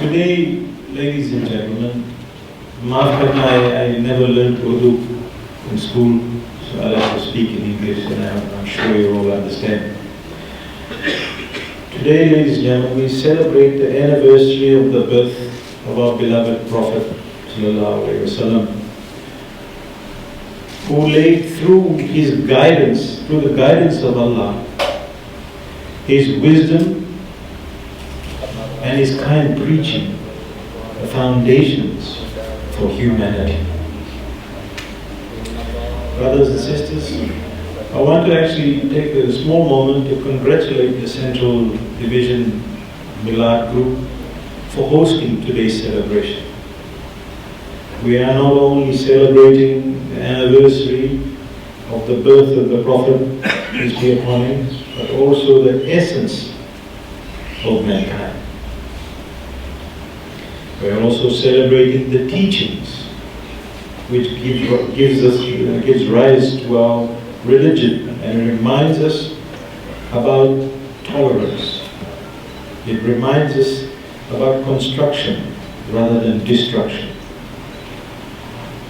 Today, ladies and gentlemen, maaf karna, I never learned Urdu in school, so I'll have to speak in English, and I'm sure you all understand. Today, ladies and gentlemen, we celebrate the anniversary of the birth of our beloved Prophet ﷺ, who laid through his guidance, through the guidance of Allah, his wisdom and his kind preaching, the foundations for humanity. Brothers and sisters, I want to actually take a small moment to congratulate the Central Division Milaad group for hosting today's celebration. We are not only celebrating the anniversary of the birth of the Prophet, peace be upon him, but also the essence of mankind. We are also celebrating the teachings which gives rise to our religion, and it reminds us about tolerance. It reminds us about construction rather than destruction.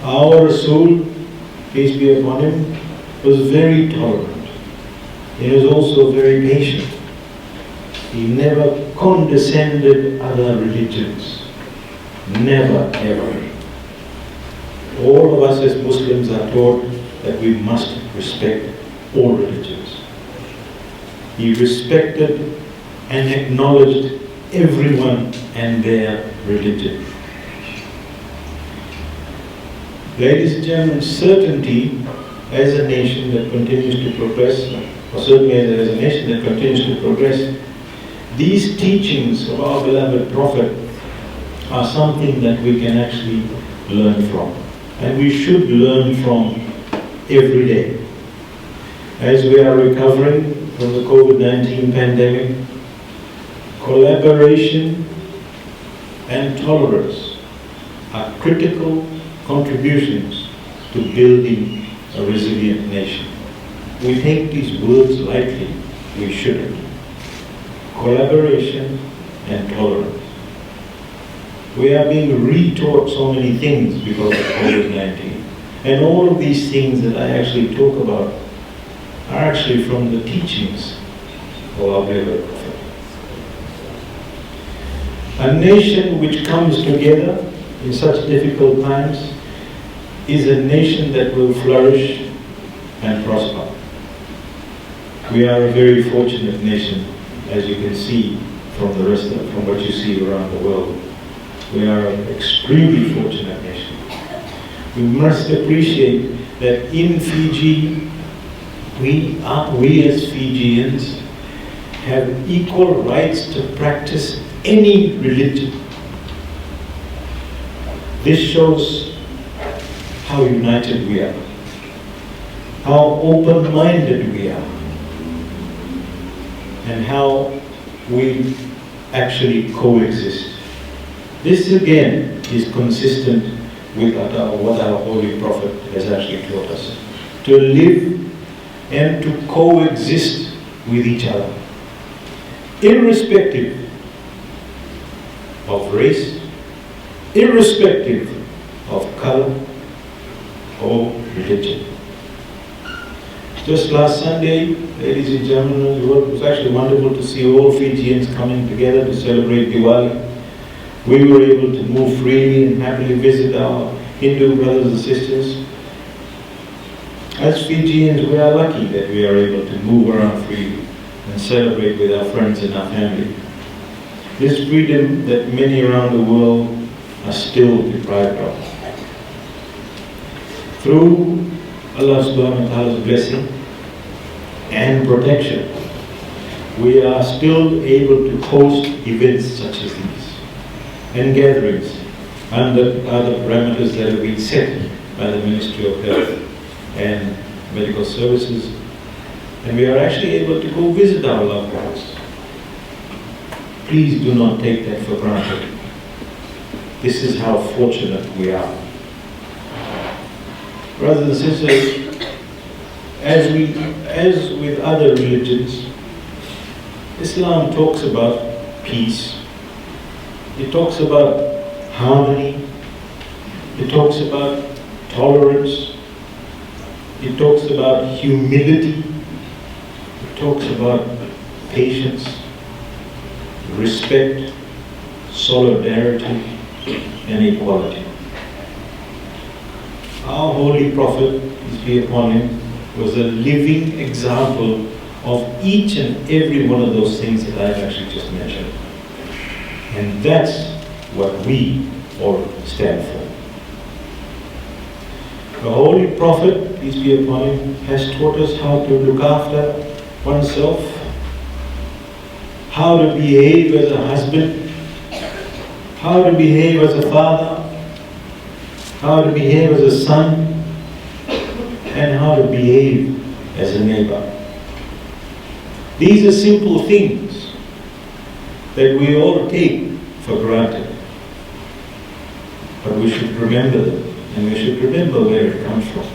Our Rasul, peace be upon him, was very tolerant. He was also very patient. He never condescended other religions. Never, ever. All of us as Muslims are taught that we must respect all religions. He respected and acknowledged everyone and their religion. Ladies and gentlemen, certainty as a nation that continues to progress, or certainly as a nation that continues to progress, these teachings of our beloved Prophet are something that we can actually learn from. And we should learn from every day. As we are recovering from the COVID-19 pandemic, collaboration and tolerance are critical contributions to building a resilient nation. We take these words lightly. We shouldn't. Collaboration and tolerance. We are being re-taught so many things because of COVID-19. And all of these things that I actually talk about are actually from the teachings of our beloved Prophet. A nation which comes together in such difficult times is a nation that will flourish and prosper. We are a very fortunate nation, as you can see from what you see around the world. We are an extremely fortunate nation. We must appreciate that in Fiji, we as Fijians have equal rights to practice any religion. This shows how united we are, how open-minded we are, and how we actually coexist. This again is consistent with what our Holy Prophet has actually taught us. To live and to coexist with each other, irrespective of race, irrespective of color or religion. Just last Sunday, ladies and gentlemen, it was actually wonderful to see all Fijians coming together to celebrate Diwali. We were able to move freely and happily visit our Hindu brothers and sisters. As Fijians, we are lucky that we are able to move around freely and celebrate with our friends and our family. This freedom that many around the world are still deprived of. Through Allah subhanahu wa ta'ala's blessing and protection, we are still able to host events such as these and gatherings under the parameters that have been set by the Ministry of Health and Medical Services, and we are actually able to go visit our loved ones. Please do not take that for granted. This is how fortunate we are. Brothers and sisters, as with other religions, Islam talks about peace, It talks about harmony. It talks about tolerance. It talks about humility. It talks about patience, respect, solidarity, and equality. Our Holy Prophet, peace be upon him, was a living example of each and every one of those things that I've actually just mentioned. And that's what we all stand for. The Holy Prophet, peace be upon him, has taught us how to look after oneself, how to behave as a husband, how to behave as a father, how to behave as a son, and how to behave as a neighbor. These are simple things that we all take for granted. But we should remember them, and we should remember where it comes from.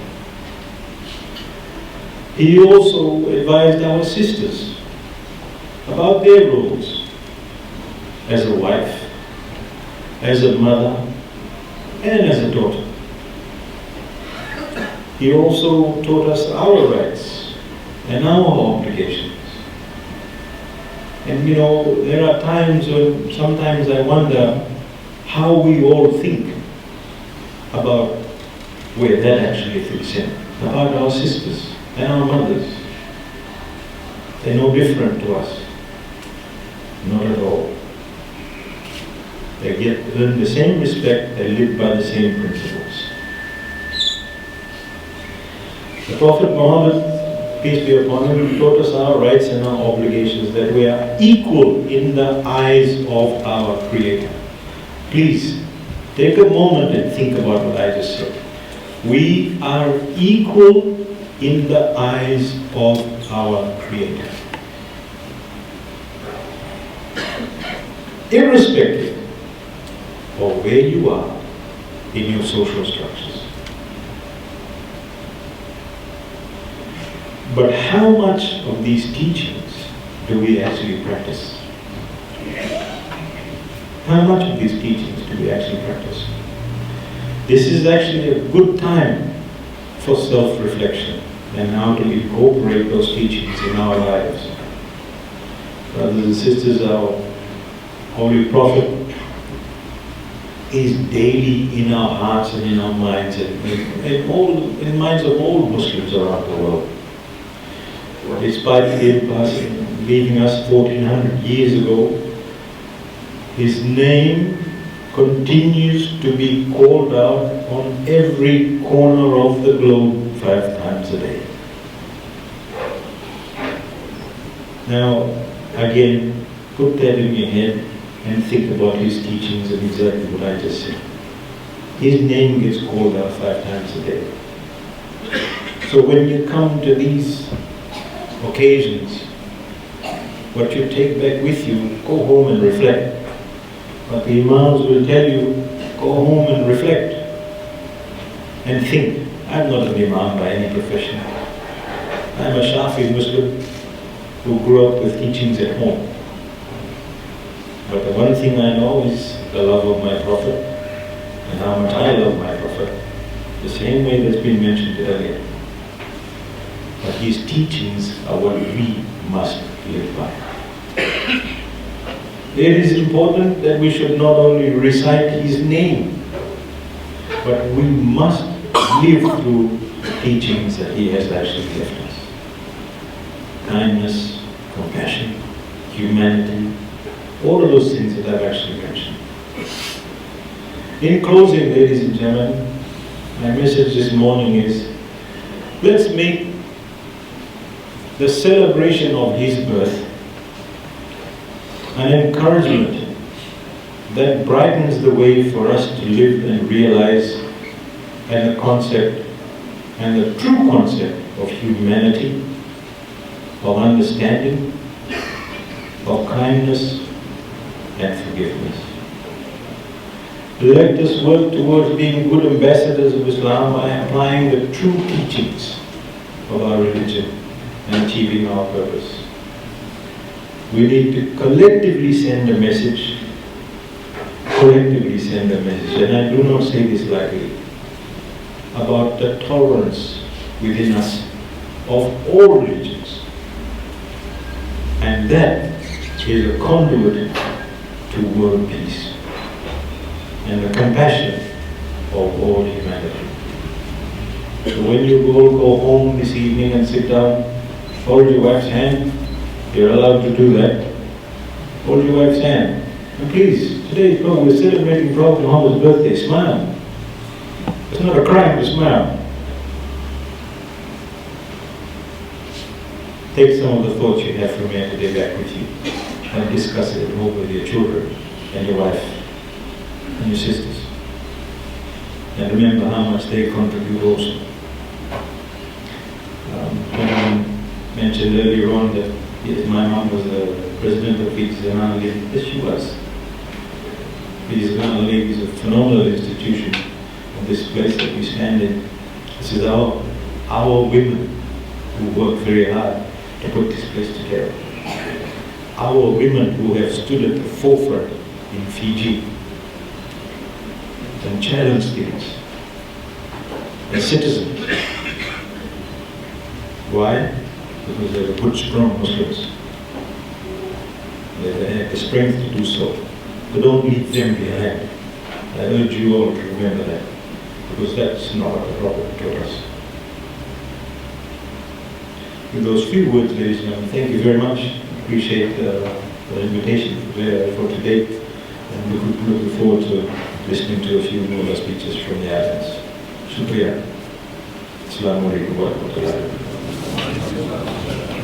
He also advised our sisters about their roles as a wife, as a mother, and as a daughter. He also taught us our rights and our obligations. And you know, there are times when sometimes I wonder how we all think about where that actually fits in, about our sisters and our mothers. They're no different to us. Not at all. They earn the same respect, they live by the same principles. The Prophet Muhammad, peace be upon him, taught us our rights and our obligations, that we are equal in the eyes of our Creator. Please, take a moment and think about what I just said. We are equal in the eyes of our Creator. Irrespective of where you are in your social structures. But how much of these teachings do we actually practice? How much of these teachings do we actually practice? This is actually a good time for self-reflection and how to incorporate those teachings in our lives. Brothers and sisters, our Holy Prophet is daily in our hearts and in our minds and in minds of all Muslims around the world. Despite him passing, leaving us 1400 years ago, his name continues to be called out on every corner of the globe 5 times a day. Now, again, put that in your head and think about his teachings and exactly what I just said. His name gets called out 5 times a day. So when you come to these occasions, what you take back with you, go home and reflect. But the Imams will tell you, go home and reflect and think. I'm not an Imam by any profession. I'm a Shafi Muslim who grew up with teachings at home. But the one thing I know is the love of my Prophet and how much I love my Prophet, the same way that's been mentioned earlier. But his teachings are what we must live by. It is important that we should not only recite his name, but we must live through the teachings that he has actually left us. Kindness, compassion, humanity, all of those things that I've actually mentioned. In closing, ladies and gentlemen, my message this morning is, let's make the celebration of his birth an encouragement that brightens the way for us to live and realize and the concept and the true concept of humanity, of understanding, of kindness and forgiveness. Let us work towards being good ambassadors of Islam by applying the true teachings of our religion and achieving our purpose. We need to collectively send a message collectively send a message, and I do not say this lightly, about the tolerance within us of all religions. And that is a conduit to world peace and the compassion of all humanity. So when you go home this evening and sit down, hold your wife's hand. You're allowed to do that. Hold your wife's hand. And please, today we're celebrating Prophet Muhammad's birthday. Smile. It's not a crime to smile. Take some of the thoughts you have from here today back with you and discuss it more with your children and your wife and your sisters. And remember how much they contribute also. When I mentioned earlier on that yes, my mom was the president of Fijian Minister. Yes, she was. Fijian Minister is a phenomenal institution of this place that we stand in. This is our women who work very hard to put this place together. Our women who have stood at the forefront in Fiji and challenged things as citizens. Why? Because they were good, strong Muslims. They had the strength to do so. But don't leave them behind. I urge you all to remember that, because that's not what the Prophet taught us. With those few words, ladies and gentlemen, thank you very much. Appreciate the invitation for today, and looking forward to listening to a few more speeches from the audience. Shukriya. Assalamu alaikum wa rahmatullahi wa barakatuh.